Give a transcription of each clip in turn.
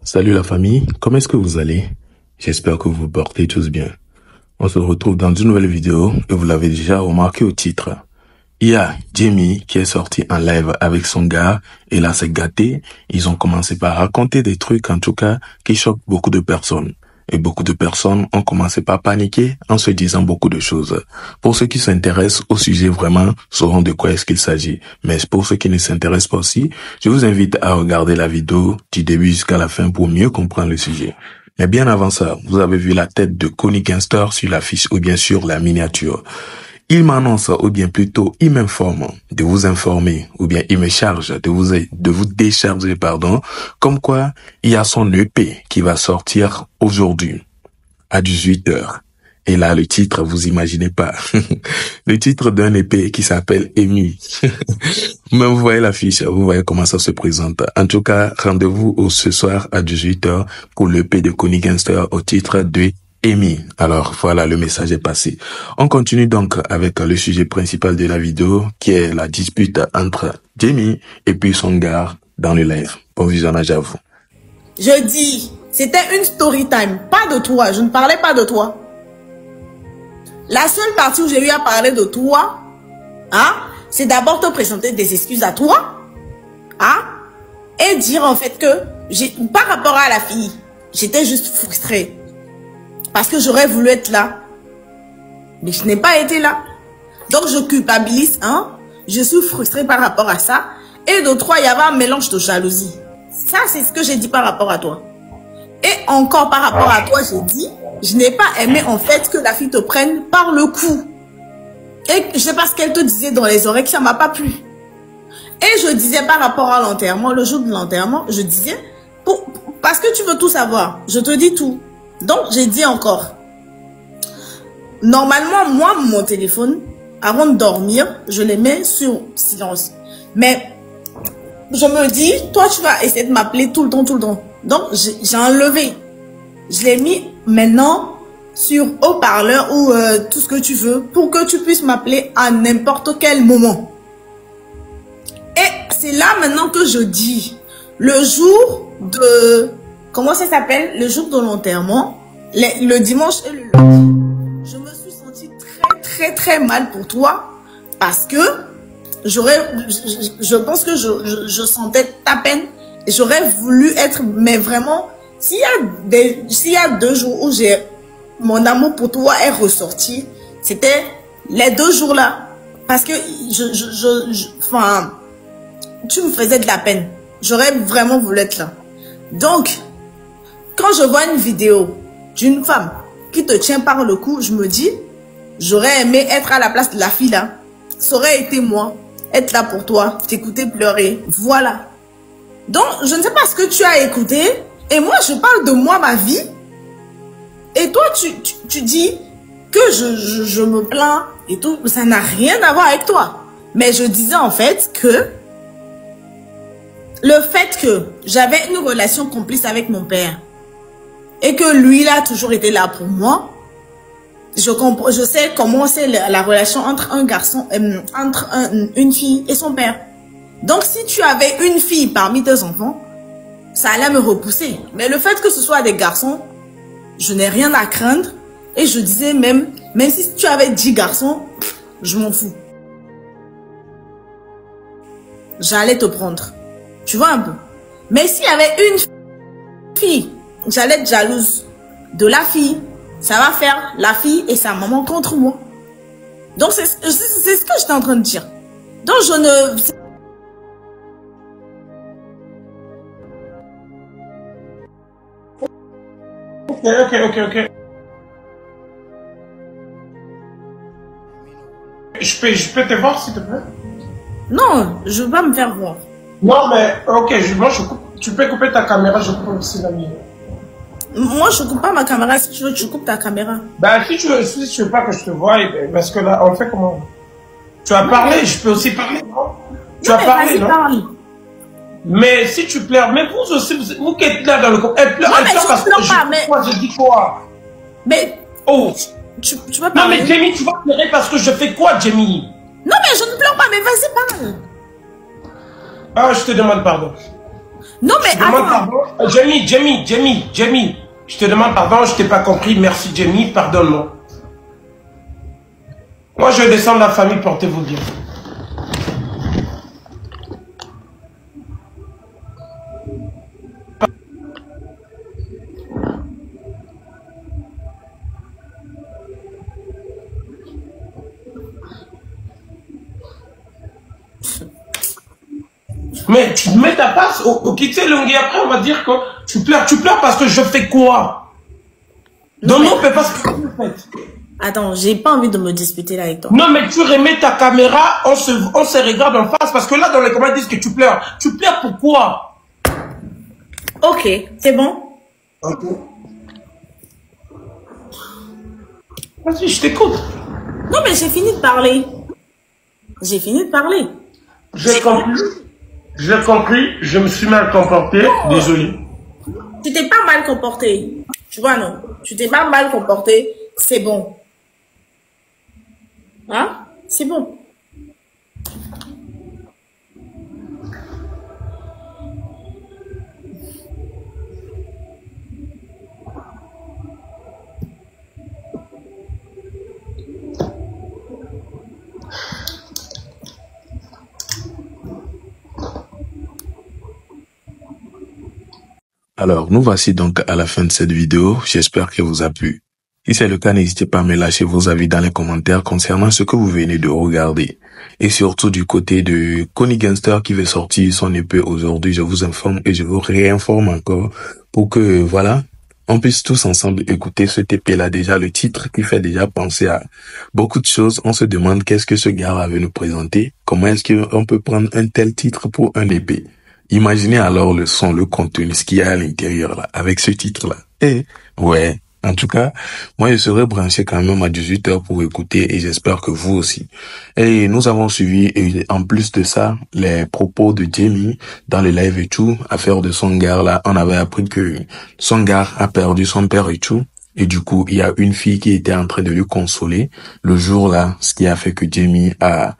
Salut la famille, comment est-ce que vous allez? J'espère que vous vous portez tous bien. On se retrouve dans une nouvelle vidéo et vous l'avez déjà remarqué au titre. Il y a Jamie qui est sorti en live avec son gars et là c'est gâté. Ils ont commencé par raconter des trucs en tout cas qui choquent beaucoup de personnes. Et beaucoup de personnes ont commencé par paniquer en se disant beaucoup de choses. Pour ceux qui s'intéressent au sujet vraiment sauront de quoi est-ce qu'il s'agit. Mais pour ceux qui ne s'intéressent pas aussi, je vous invite à regarder la vidéo du début jusqu'à la fin pour mieux comprendre le sujet. Mais bien avant ça, vous avez vu la tête de Connie Gangster sur l'affiche ou bien sur la miniature. Il m'annonce, ou bien plutôt, il m'informe de vous informer, ou bien il me charge de vous décharger, pardon, comme quoi il y a son EP qui va sortir aujourd'hui à 18h. Et là, le titre, vous imaginez pas. Le titre d'un EP qui s'appelle Amy. Mais vous voyez l'affiche, vous voyez comment ça se présente. En tout cas, rendez-vous ce soir à 18h pour l'EP de Connie Gangster au titre de Amy. Alors voilà, le message est passé. On continue donc avec le sujet principal de la vidéo qui est la dispute entre Jamie et puis son gars dans le live. Bon visionnage à vous. Je dis, c'était une story time, pas de toi, je ne parlais pas de toi. La seule partie où j'ai eu à parler de toi, hein, c'est d'abord te présenter des excuses à toi, hein, et dire en fait que, par rapport à la fille, j'étais juste frustrée. Parce que j'aurais voulu être là. Mais je n'ai pas été là. Donc je culpabilise, hein. Je suis frustrée par rapport à ça. Et de trois, il y avait un mélange de jalousie. Ça, c'est ce que j'ai dit par rapport à toi. Et encore par rapport à toi, j'ai dit, je n'ai pas aimé en fait que la fille te prenne par le cou. Et je sais pas ce qu'elle te disait dans les oreilles, que ça m'a pas plu. Et je disais par rapport à l'enterrement, le jour de l'enterrement, je disais, parce que tu veux tout savoir, je te dis tout. Donc, j'ai dit encore, normalement, moi, mon téléphone, avant de dormir, je les mets sur silence. Mais, je me dis, toi, tu vas essayer de m'appeler tout le temps, tout le temps. Donc, j'ai enlevé. Je l'ai mis maintenant sur haut-parleur ou tout ce que tu veux pour que tu puisses m'appeler à n'importe quel moment. Et c'est là maintenant que je dis, le jour de... Comment ça s'appelle? Le jour de l'enterrement, le dimanche et le lundi. Je me suis sentie très mal pour toi parce que je pense que je sentais ta peine et j'aurais voulu être, mais vraiment, s'il y a 2 jours où mon amour pour toi est ressorti, c'était les 2 jours-là. Parce que enfin, tu me faisais de la peine. J'aurais vraiment voulu être là. Donc, quand je vois une vidéo d'une femme qui te tient par le cou, je me dis, j'aurais aimé être à la place de la fille là. Ça aurait été moi, être là pour toi, t'écouter pleurer. Voilà. Donc, je ne sais pas ce que tu as écouté. Et moi, je parle de moi, ma vie. Et toi, tu dis que je me plains et tout. Ça n'a rien à voir avec toi. Mais je disais en fait que le fait que j'avais une relation complice avec mon père, et que lui, il a toujours été là pour moi. Je sais comment c'est la relation entre un garçon, entre une fille et son père. Donc, si tu avais une fille parmi tes enfants, ça allait me repousser. Mais le fait que ce soit des garçons, je n'ai rien à craindre. Et je disais même si tu avais 10 garçons, je m'en fous. J'allais te prendre. Tu vois un peu. Mais s'il y avait une fille, j'allais être jalouse de la fille. Ça va faire la fille et sa maman contre moi. Donc, c'est ce que j'étais en train de dire. Donc, je ne... Ok. Je peux te voir, s'il te plaît? Non, je ne veux pas me faire voir. Non, mais, ok, moi, je coupe. Tu peux couper ta caméra, je coupe aussi la mienne. Moi, je coupe pas ma caméra. Si tu veux, tu coupes ta caméra. Ben, si tu veux pas que je te voie, parce que là, on fait comment? Tu as parlé, je peux aussi parler, non? Tu as parlé, non? Parle. Mais si tu pleures, mais vous aussi, vous qui êtes là dans le coin, elle pleure, non, elle pleure parce que je dis quoi? Mais... Oh! Tu vas parler. Non, mais Jamie, tu vas pleurer parce que je fais quoi, Jamie? Non, mais je ne pleure pas, mais vas-y, parle. Ah, je te demande pardon. Non, mais Je te demande attends. pardon. Jamie. Je te demande pardon, je t'ai pas compris. Merci, Jamie, pardonne-moi. Moi, je descends de la famille, portez-vous bien. Mais tu mets ta passe au quitter le après on va dire que tu pleures parce que je fais quoi? Non, non, mais parce que tu fais. Attends, j'ai pas envie de me disputer là avec toi. Non, mais tu remets ta caméra, on se regarde en face parce que là dans les commentaires ils disent que tu pleures. Tu pleures pourquoi? Ok, c'est bon. Ok. Vas-y, je t'écoute. Non, mais j'ai fini de parler. J'ai fini de parler. J'ai compris, je me suis mal comporté, désolé. Tu t'es pas mal comporté. Tu vois, non? Tu t'es pas mal comporté, c'est bon. Hein? C'est bon. Alors, nous voici donc à la fin de cette vidéo. J'espère qu'elle vous a plu. Si c'est le cas, n'hésitez pas à me lâcher vos avis dans les commentaires concernant ce que vous venez de regarder. Et surtout du côté de Connie Gangster qui veut sortir son épée aujourd'hui, je vous informe et je vous réinforme encore pour que, voilà, on puisse tous ensemble écouter cette épée-là. Déjà, le titre qui fait déjà penser à beaucoup de choses. On se demande qu'est-ce que ce gars va nous présenter. Comment est-ce qu'on peut prendre un tel titre pour un épée? Imaginez alors le son, le contenu, ce qu'il y a à l'intérieur là, avec ce titre-là. Et, ouais, en tout cas, moi je serai branché quand même à 18h pour écouter et j'espère que vous aussi. Et nous avons suivi, et en plus de ça, les propos de Jamie dans les lives et tout, affaire de Songar là, on avait appris que Songar a perdu son père et tout. Et du coup, il y a une fille qui était en train de lui consoler le jour là, ce qui a fait que Jamie a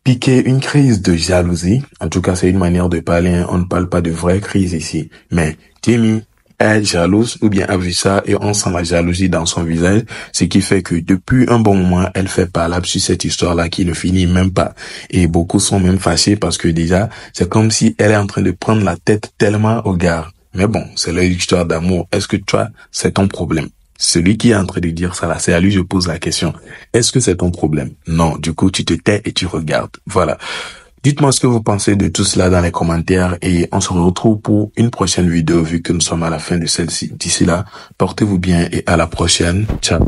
piquer une crise de jalousie. En tout cas, c'est une manière de parler. Hein. On ne parle pas de vraie crise ici. Mais Jamie est jalouse ou bien a vu ça et on sent la jalousie dans son visage. Ce qui fait que depuis un bon moment, elle fait parlable sur cette histoire-là qui ne finit même pas. Et beaucoup sont même fâchés parce que déjà, c'est comme si elle est en train de prendre la tête tellement au gars. Mais bon, c'est leur histoire d'amour. Est-ce que toi, c'est ton problème? Celui qui est en train de dire ça là, c'est à lui que je pose la question. Est-ce que c'est ton problème? Non, du coup, tu te tais et tu regardes. Voilà. Dites-moi ce que vous pensez de tout cela dans les commentaires et on se retrouve pour une prochaine vidéo vu que nous sommes à la fin de celle-ci. D'ici là, portez-vous bien et à la prochaine. Ciao.